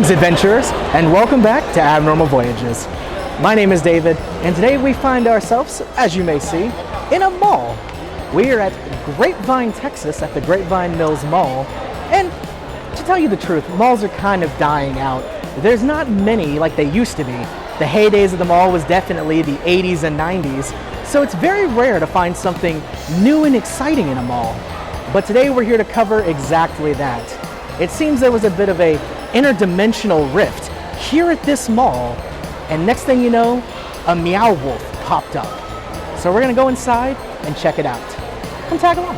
Greetings, adventurers, and welcome back to Abnormal Voyages. My name is David, and today we find ourselves, as you may see, in a mall. We are at Grapevine, Texas, at the Grapevine Mills Mall, and to tell you the truth, malls are kind of dying out. There's not many like they used to be. The heydays of the mall was definitely the 80s and 90s, so it's very rare to find something new and exciting in a mall. But today we're here to cover exactly that. It seems there was a bit of a interdimensional rift here at this mall, and next thing you know, a Meow Wolf popped up. So we're gonna go inside and check it out. Come tag along.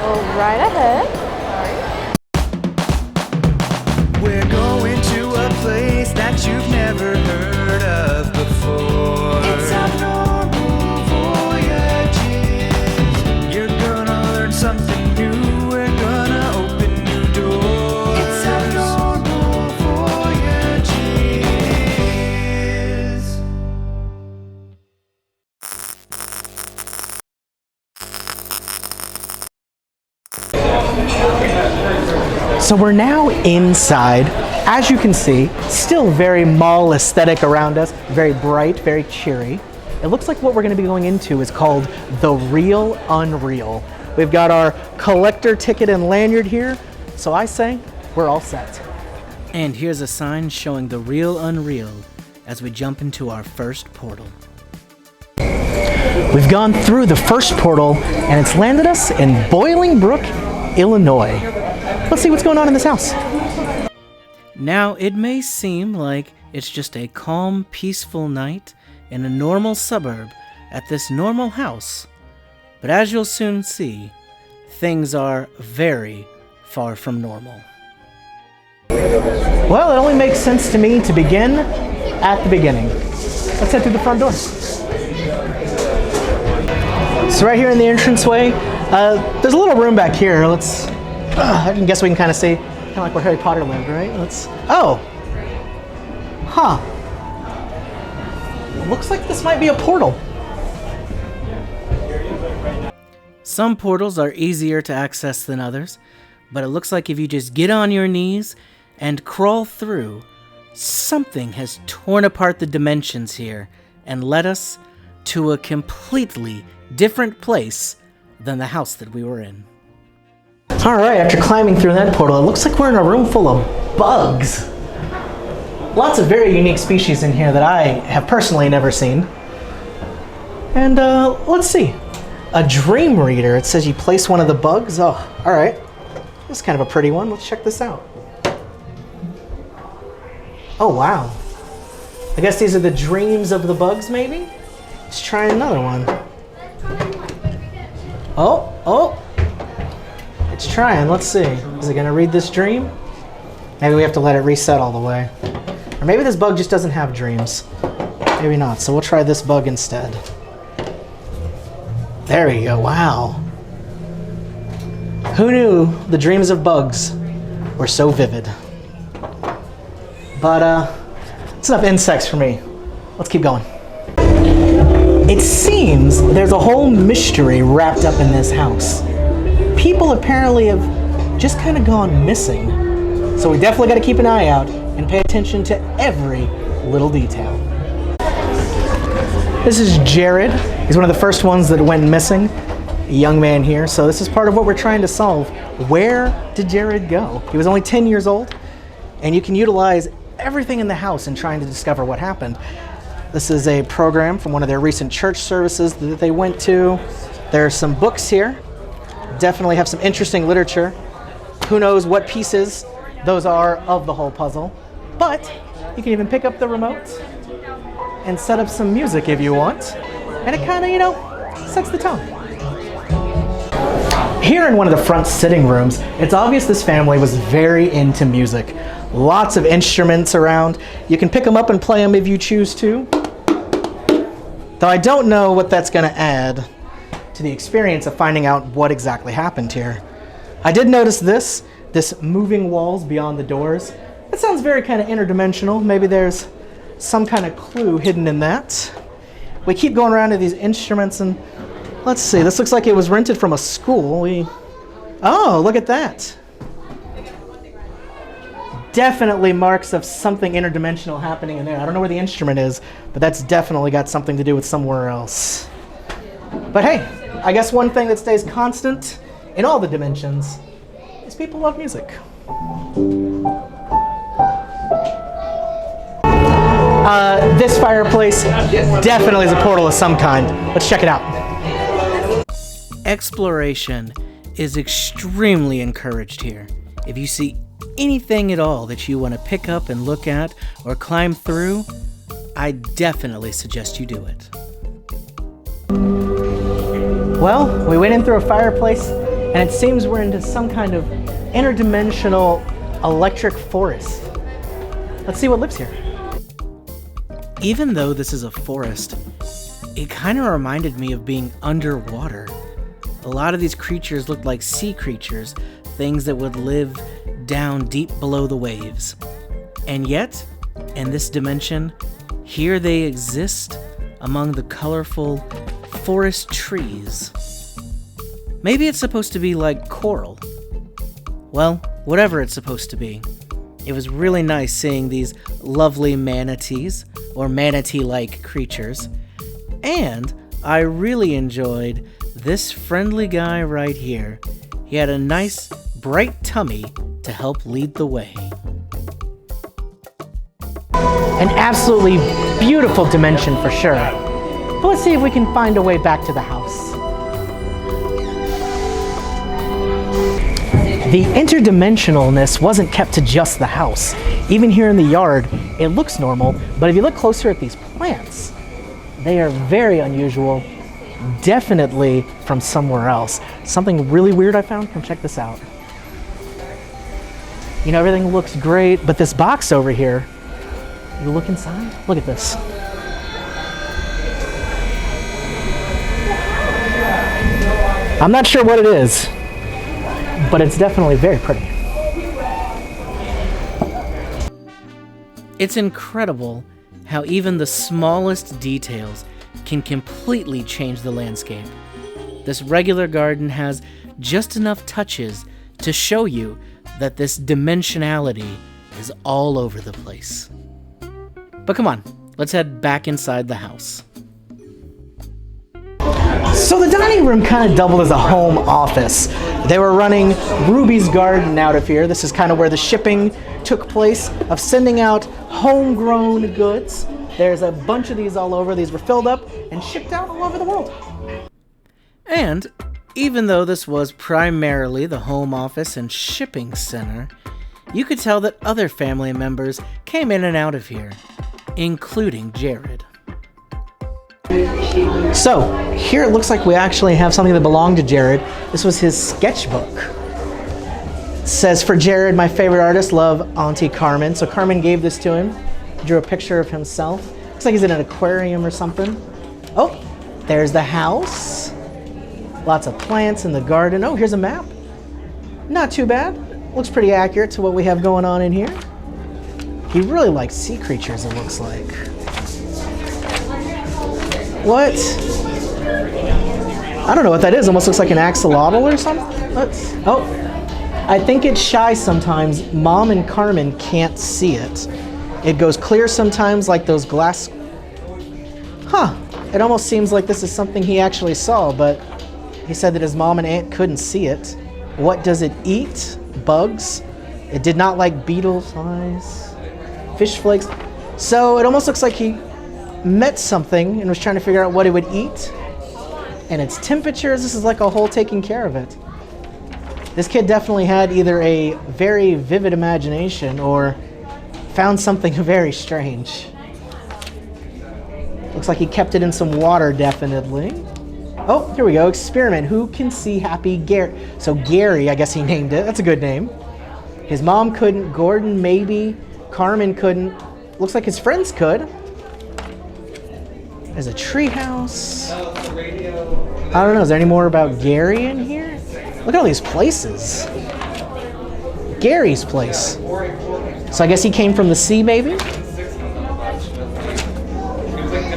Go right ahead. We're going to a place that you've never heard of before. It's Abnormal Voyages. You're gonna learn something new. We're gonna open new doors. It's Abnormal Voyages. So we're now inside. As you can see, still very mall aesthetic around us, very bright, very cheery. It looks like what we're going to be going into is called The Real Unreal. We've got our collector ticket and lanyard here, so I say we're all set. And here's a sign showing The Real Unreal as we jump into our first portal. We've gone through the first portal and it's landed us in Bolingbrook, Illinois. Let's see what's going on in this house. Now, it may seem like it's just a calm, peaceful night in a normal suburb at this normal house, but as you'll soon see, things are very far from normal. Well, it only makes sense to me to begin at the beginning. Let's head through the front door. So right here in the entranceway, there's a little room back here. I can guess we can kind of see, kind of like where Harry Potter lived, right? Looks like this might be a portal. Some portals are easier to access than others, but it looks like if you just get on your knees and crawl through, something has torn apart the dimensions here and led us to a completely different place than the house that we were in. All right, after climbing through that portal, it looks like we're in a room full of bugs. Lots of very unique species in here that I have personally never seen. And let's see. A dream reader. It says you place one of the bugs. Oh, all right. This is kind of a pretty one. Let's check this out. Oh, wow. I guess these are the dreams of the bugs, maybe? Let's try another one. Oh. It's trying. Let's see. Is it going to read this dream? Maybe we have to let it reset all the way. Or maybe this bug just doesn't have dreams. Maybe not. So we'll try this bug instead. There we go. Wow. Who knew the dreams of bugs were so vivid? But it's enough insects for me. Let's keep going. It seems there's a whole mystery wrapped up in this house. People apparently have just kind of gone missing. So we definitely got to keep an eye out and pay attention to every little detail. This is Jared. He's one of the first ones that went missing. A young man here. So this is part of what we're trying to solve. Where did Jared go? He was only 10 years old, and you can utilize everything in the house in trying to discover what happened. This is a program from one of their recent church services that they went to. There are some books here. Definitely have some interesting literature. Who knows what pieces those are of the whole puzzle. But you can even pick up the remote and set up some music if you want. And it kind of, sets the tone. Here in one of the front sitting rooms, it's obvious this family was very into music. Lots of instruments around. You can pick them up and play them if you choose to. Though I don't know what that's going to add to the experience of finding out what exactly happened here. I did notice this moving walls beyond the doors. It sounds very kind of interdimensional. Maybe there's some kind of clue hidden in that. We keep going around to these instruments and let's see, this looks like it was rented from a school. We Oh, look at that. Definitely marks of something interdimensional happening in there. I don't know where the instrument is, but that's definitely got something to do with somewhere else. But hey, I guess one thing that stays constant in all the dimensions is people love music. This fireplace definitely is a portal of some kind. Let's check it out. Exploration is extremely encouraged here. If you see anything at all that you want to pick up and look at or climb through, I definitely suggest you do it. Well, we went in through a fireplace, and it seems we're into some kind of interdimensional electric forest. Let's see what lives here. Even though this is a forest, it kind of reminded me of being underwater. A lot of these creatures look like sea creatures, things that would live down deep below the waves. And yet, in this dimension, here they exist among the colorful forest trees. Maybe it's supposed to be like coral. Well, whatever it's supposed to be. It was really nice seeing these lovely manatees, or manatee-like creatures. And I really enjoyed this friendly guy right here. He had a nice, bright tummy to help lead the way. An absolutely beautiful dimension for sure. But let's see if we can find a way back to the house. The interdimensionalness wasn't kept to just the house. Even here in the yard, it looks normal, but if you look closer at these plants, they are very unusual, definitely from somewhere else. Something really weird I found, come check this out. You know, everything looks great, but this box over here, you look inside, look at this. I'm not sure what it is, but it's definitely very pretty. It's incredible how even the smallest details can completely change the landscape. This regular garden has just enough touches to show you that this dimensionality is all over the place. But come on, let's head back inside the house. So the dining room kind of doubled as a home office. They were running Ruby's Garden out of here. This is kind of where the shipping took place of sending out homegrown goods. There's a bunch of these all over. These were filled up and shipped out all over the world. And even though this was primarily the home office and shipping center, you could tell that other family members came in and out of here, including Jared. So here it looks like we actually have something that belonged to Jared. This was his sketchbook. It says, for Jared, my favorite artist, love Auntie Carmen. So Carmen gave this to him, drew a picture of himself. Looks like he's in an aquarium or something. Oh, there's the house. Lots of plants in the garden. Oh, here's a map. Not too bad. Looks pretty accurate to what we have going on in here. He really likes sea creatures, it looks like. What? I don't know what that is. Almost looks like an axolotl or something. Oh, I think it's shy sometimes. Mom and Carmen can't see it. It goes clear sometimes like those glass. Huh. It almost seems like this is something he actually saw, but he said that his mom and aunt couldn't see it. What does it eat? Bugs. It did not like beetles, flies, fish flakes. So it almost looks like he met something and was trying to figure out what it would eat. And its temperatures, this is like a whole taking care of it. This kid definitely had either a very vivid imagination or found something very strange. Looks like he kept it in some water, definitely. Oh, here we go. Experiment. Who can see Happy Gary? So Gary, I guess he named it. That's a good name. His mom couldn't. Gordon, maybe. Carmen couldn't. Looks like his friends could. There's a treehouse. I don't know. Is there any more about Gary in here? Look at all these places. Gary's place. So I guess he came from the sea, maybe?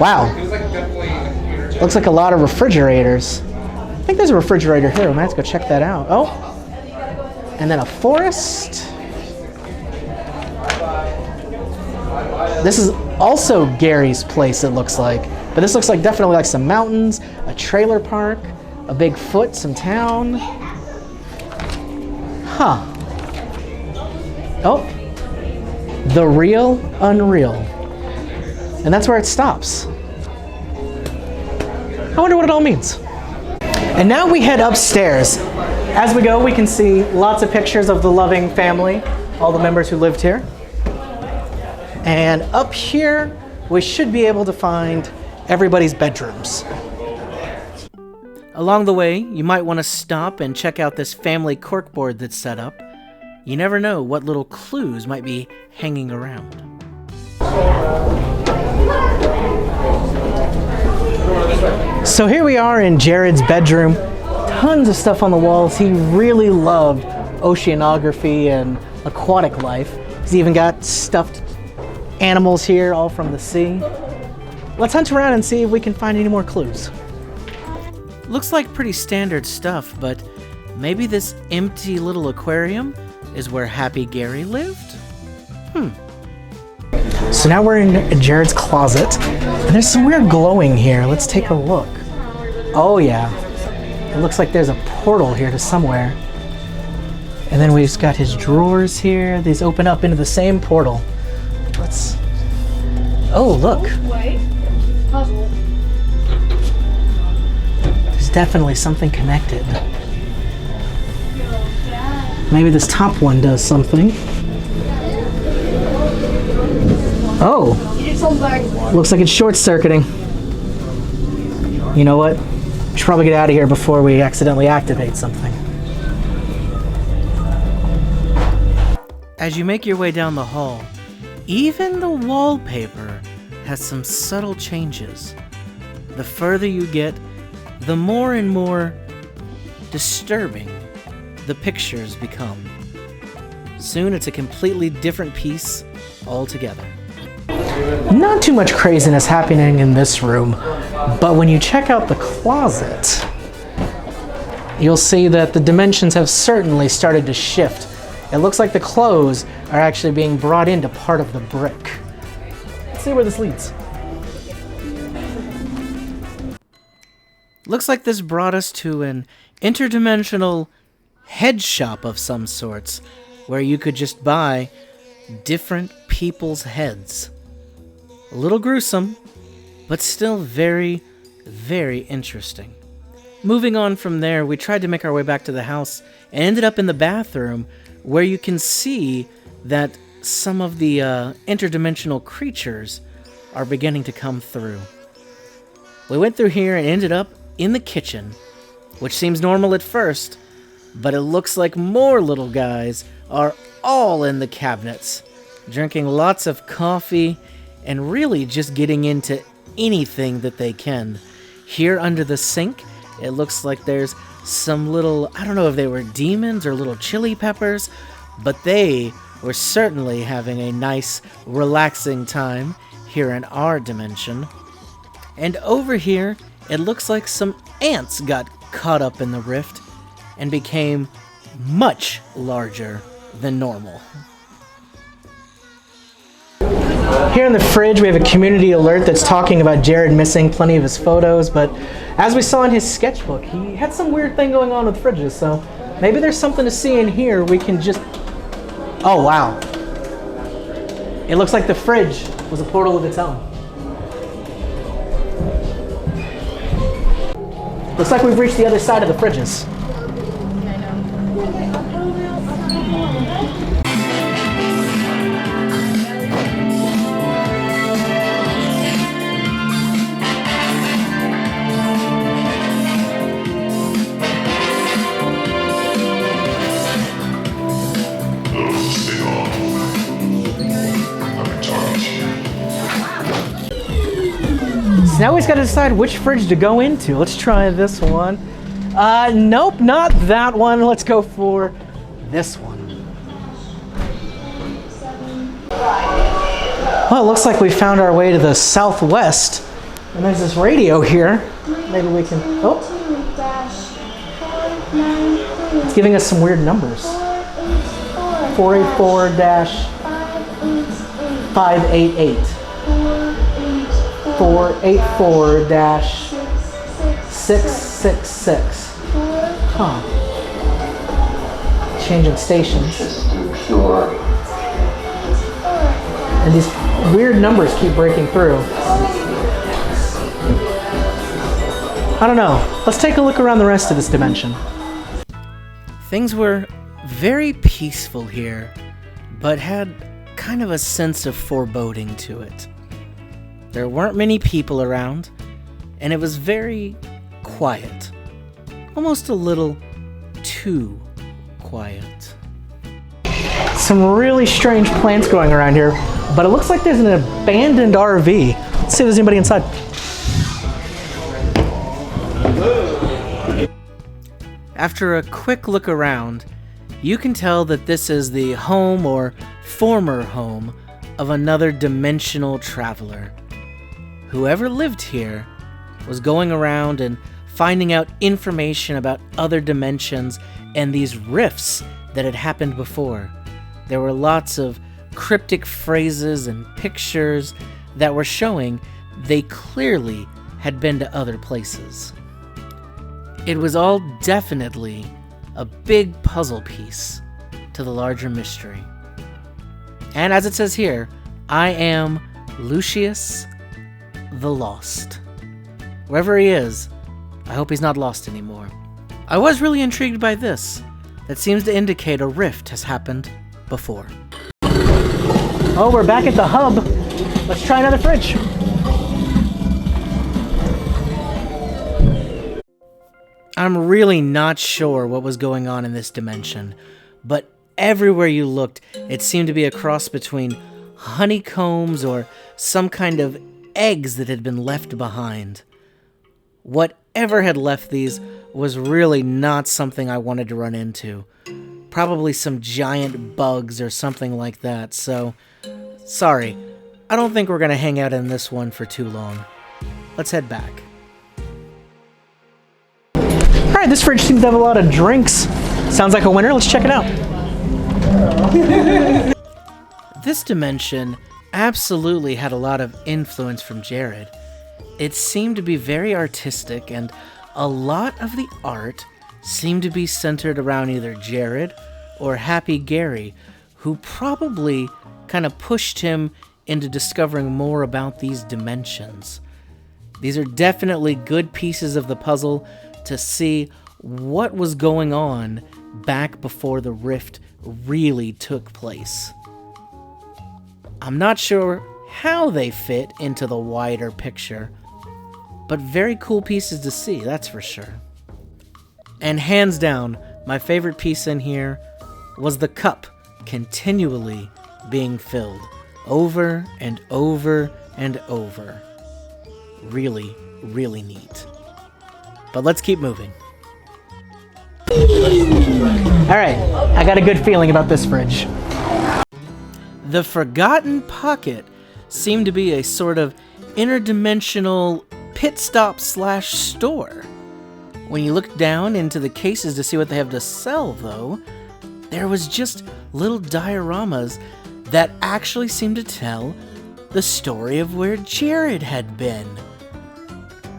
Wow. Looks like a lot of refrigerators. I think there's a refrigerator here. We might have to go check that out. Oh, and then a forest. This is also Gary's place, it looks like. But this looks like definitely like some mountains, a trailer park, a Bigfoot, some town. Huh. Oh. The real unreal. And that's where it stops. I wonder what it all means. And now we head upstairs. As we go, we can see lots of pictures of the loving family, all the members who lived here. And up here, we should be able to find everybody's bedrooms. Along the way, you might want to stop and check out this family corkboard that's set up. You never know what little clues might be hanging around. So here we are in Jared's bedroom. Tons of stuff on the walls. He really loved oceanography and aquatic life. He's even got stuffed animals here, all from the sea. Let's hunt around and see if we can find any more clues. Looks like pretty standard stuff, but maybe this empty little aquarium is where Happy Gary lived? So now we're in Jared's closet, and there's some weird glowing here. Let's take a look. Oh yeah, it looks like there's a portal here to somewhere. And then we've got his drawers here. These open up into the same portal. Let's... Oh, look. Wait. Puzzle. There's definitely something connected. Maybe this top one does something. Oh, looks like it's short-circuiting. You know what? We should probably get out of here before we accidentally activate something. As you make your way down the hall, even the wallpaper has some subtle changes. The further you get, the more and more disturbing the pictures become. Soon it's a completely different piece altogether. Not too much craziness happening in this room, but when you check out the closet, you'll see that the dimensions have certainly started to shift. It looks like the clothes are actually being brought into part of the brick. Let's see where this leads. Looks like this brought us to an interdimensional head shop of some sorts, where you could just buy different people's heads. A little gruesome, but still very, very interesting. Moving on from there, we tried to make our way back to the house and ended up in the bathroom, where you can see that some of the interdimensional creatures are beginning to come through. We went through here and ended up in the kitchen, which seems normal at first, but it looks like more little guys are all in the cabinets, drinking lots of coffee and really just getting into anything that they can. Here under the sink, it looks like there's some little, I don't know if they were demons or little chili peppers, but they were certainly having a nice, relaxing time here in our dimension. And over here, it looks like some ants got caught up in the rift and became much larger than normal. Here in the fridge, we have a community alert that's talking about Jared missing plenty of his photos, but as we saw in his sketchbook, he had some weird thing going on with fridges, so maybe there's something to see in here we can just... Oh, wow. It looks like the fridge was a portal of its own. Looks like we've reached the other side of the fridges. So now we just got to decide which fridge to go into. Let's try this one. Nope, not that one. Let's go for this one. Well, it looks like we found our way to the southwest. And there's this radio here. Maybe we can... Oh. It's giving us some weird numbers. 484-588. 484-666. Huh. Changing stations. And these weird numbers keep breaking through. I don't know. Let's take a look around the rest of this dimension. Things were very peaceful here, but had kind of a sense of foreboding to it. There weren't many people around, and it was very quiet. Almost a little too quiet. Some really strange plants going around here, but it looks like there's an abandoned RV. Let's see if there's anybody inside. After a quick look around, you can tell that this is the home or former home of another dimensional traveler. Whoever lived here was going around and finding out information about other dimensions and these rifts that had happened before. There were lots of cryptic phrases and pictures that were showing they clearly had been to other places. It was all definitely a big puzzle piece to the larger mystery. And as it says here, I am Lucius the Lost. Wherever he is, I hope he's not lost anymore. I was really intrigued by this. That seems to indicate a rift has happened before. Oh, we're back at the hub. Let's try another fridge. I'm really not sure what was going on in this dimension, but everywhere you looked, it seemed to be a cross between honeycombs or some kind of eggs that had been left behind. Whatever had left these was really not something I wanted to run into. Probably some giant bugs or something like that, so sorry. I don't think we're going to hang out in this one for too long. Let's head back. Alright, this fridge seems to have a lot of drinks. Sounds like a winner. Let's check it out. This dimension absolutely had a lot of influence from Jared. It seemed to be very artistic, and a lot of the art seemed to be centered around either Jared or Happy Gary, who probably kind of pushed him into discovering more about these dimensions. These are definitely good pieces of the puzzle to see what was going on back before the rift really took place. I'm not sure how they fit into the wider picture, but very cool pieces to see, that's for sure. And hands down, my favorite piece in here was the cup continually being filled over and over and over. Really, really neat. But let's keep moving. Alright, I got a good feeling about this fridge. The Forgotten Pocket seemed to be a sort of interdimensional pit stop / store. When you look down into the cases to see what they have to sell, though, there was just little dioramas that actually seemed to tell the story of where Jared had been.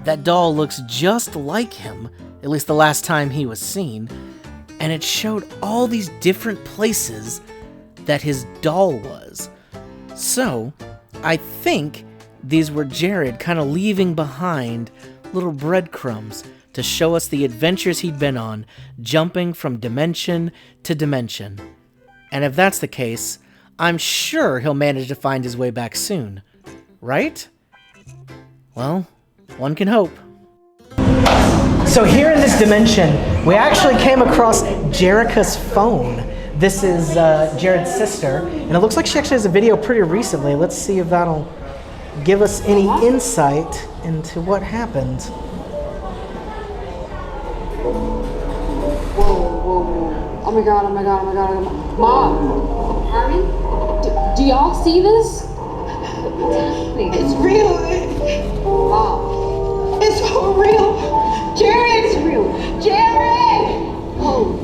That doll looks just like him, at least the last time he was seen, and it showed all these different places that his doll was. So, I think these were Jared kind of leaving behind little breadcrumbs to show us the adventures he'd been on, jumping from dimension to dimension. And if that's the case, I'm sure he'll manage to find his way back soon. Right? Well, one can hope. So here in this dimension, we actually came across Jerica's phone. This is Jared's sister, and it looks like she actually has a video pretty recently. Let's see if that'll give us any insight into what happened. Whoa. Oh my god. Mom! Harvey? Do y'all see this? It's real. Mom. It's so real. Jared! It's real. Jared! Oh.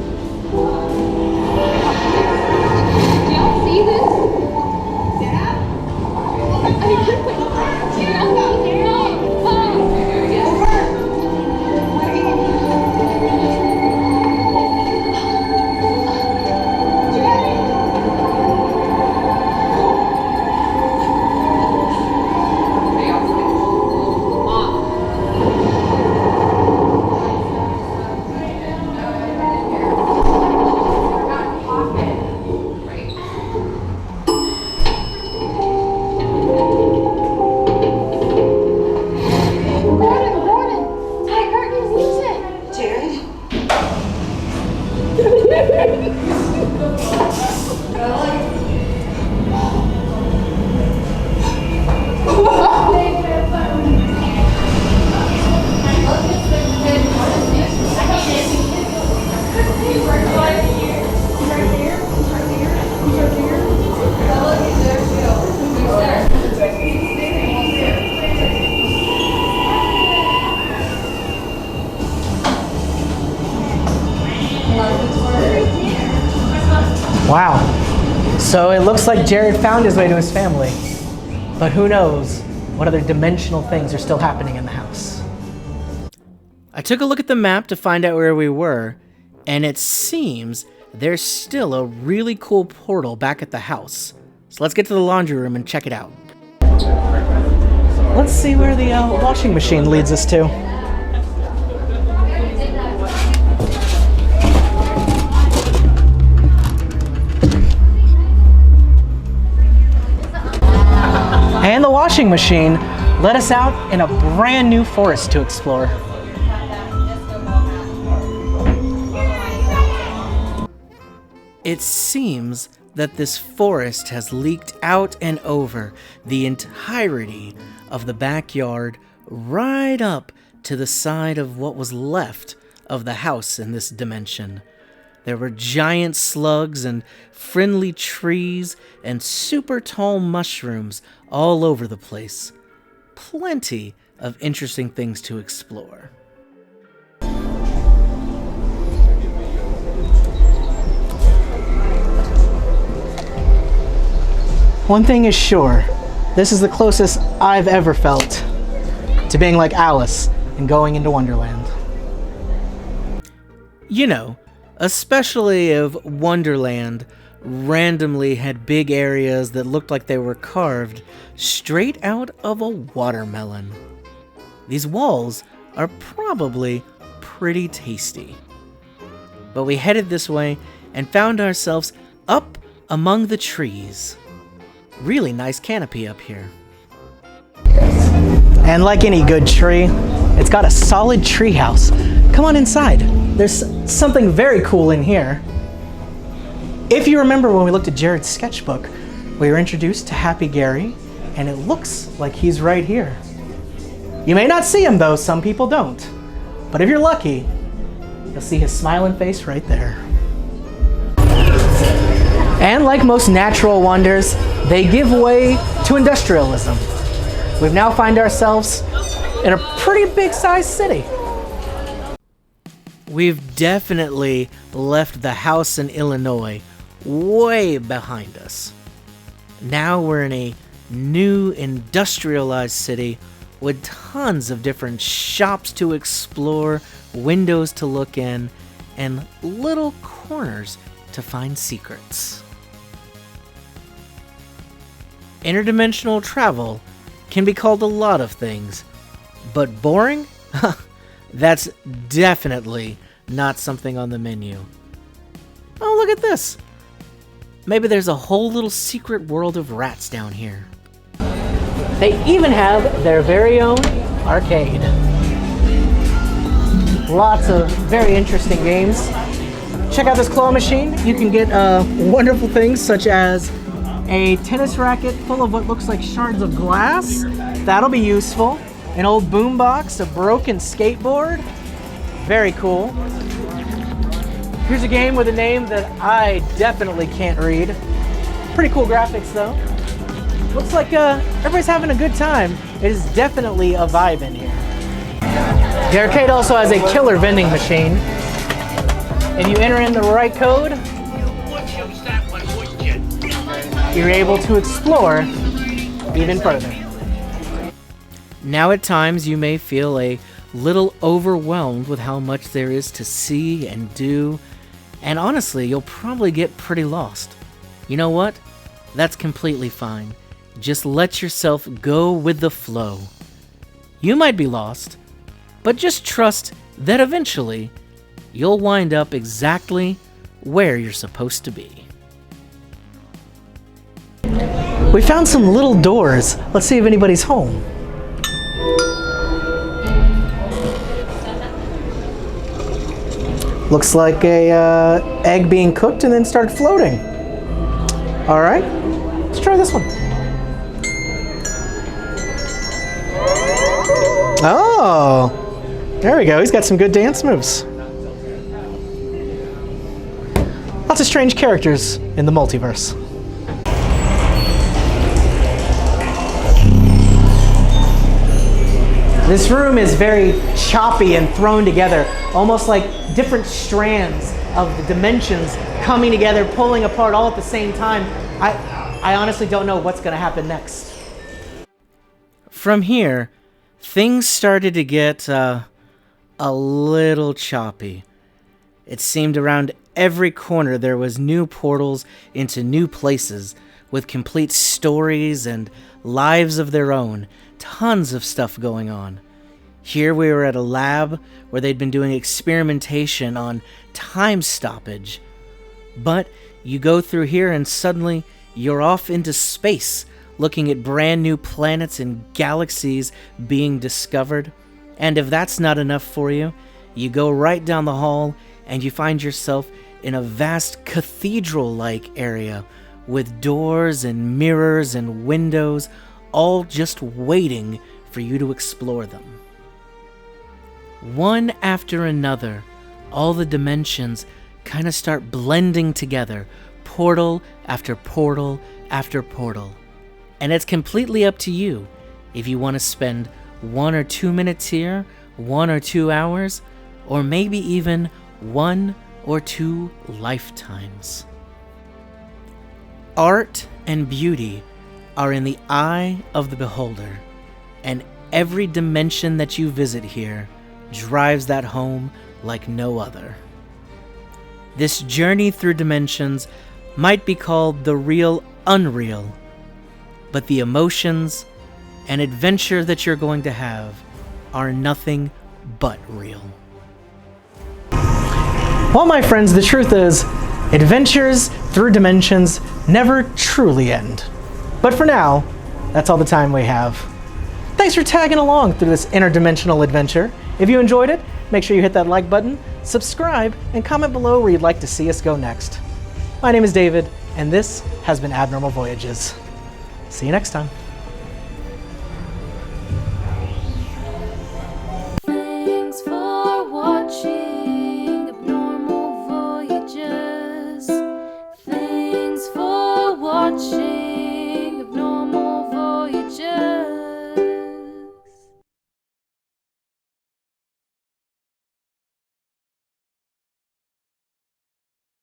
Wow. So it looks like Jared found his way to his family. But who knows what other dimensional things are still happening in the house. I took a look at the map to find out where we were, and it seems there's still a really cool portal back at the house. So let's get to the laundry room and check it out. Let's see where the washing machine leads us to. And the washing machine led us out in a brand new forest to explore. It seems that this forest has leaked out and over the entirety of the backyard right up to the side of what was left of the house in this dimension. There were giant slugs and friendly trees and super tall mushrooms all over the place. Plenty of interesting things to explore. One thing is sure, this is the closest I've ever felt to being like Alice and going into Wonderland. You know, especially if Wonderland randomly had big areas that looked like they were carved straight out of a watermelon. These walls are probably pretty tasty. But we headed this way and found ourselves up among the trees. Really nice canopy up here. And like any good tree, it's got a solid tree house. Come on inside. There's something very cool in here. If you remember when we looked at Jared's sketchbook, we were introduced to Happy Gary, and it looks like he's right here. You may not see him though, some people don't. But if you're lucky, you'll see his smiling face right there. And like most natural wonders, they give way to industrialism. We've now find ourselves in a pretty big sized city. We've definitely left the house in Illinois way behind us. Now we're in a new industrialized city with tons of different shops to explore, windows to look in, and little corners to find secrets. Interdimensional travel can be called a lot of things, but boring? That's definitely not something on the menu. Oh, look at this! Maybe there's a whole little secret world of rats down here. They even have their very own arcade. Lots of very interesting games. Check out this claw machine. You can get wonderful things such as a tennis racket full of what looks like shards of glass. That'll be useful. An old boombox, a broken skateboard. Very cool. Here's a game with a name that I definitely can't read. Pretty cool graphics though. Looks like everybody's having a good time. It is definitely a vibe in here. The arcade also has a killer vending machine. If you enter in the right code, you're able to explore even further. Now at times you may feel a little overwhelmed with how much there is to see and do, and honestly, you'll probably get pretty lost. You know what? That's completely fine. Just let yourself go with the flow. You might be lost, but just trust that eventually you'll wind up exactly where you're supposed to be. We found some little doors. Let's see if anybody's home. Looks like a egg being cooked and then started floating. All right, let's try this one. Oh, there we go. He's got some good dance moves. Lots of strange characters in the multiverse. This room is very choppy and thrown together, almost like different strands of the dimensions coming together, pulling apart all at the same time. I honestly don't know what's going to happen next. From here, things started to get a little choppy. It seemed around every corner there was new portals into new places with complete stories and lives of their own. Tons of stuff going on. Here we were at a lab where they'd been doing experimentation on time stoppage. But you go through here and suddenly you're off into space, looking at brand new planets and galaxies being discovered. And if that's not enough for you, you go right down the hall and you find yourself in a vast cathedral-like area with doors and mirrors and windows, all just waiting for you to explore them. One after another, all the dimensions kind of start blending together, portal after portal after portal. And it's completely up to you if you want to spend 1 or 2 minutes here, 1 or 2 hours, or maybe even 1 or 2 lifetimes. Art and beauty are in the eye of the beholder, and every dimension that you visit here drives that home like no other. This journey through dimensions might be called the real unreal, but the emotions and adventure that you're going to have are nothing but real. Well, my friends, the truth is, adventures through dimensions never truly end. But for now, that's all the time we have. Thanks for tagging along through this interdimensional adventure. If you enjoyed it, make sure you hit that like button, subscribe, and comment below where you'd like to see us go next. My name is David, and this has been Abnormal Voyages. See you next time.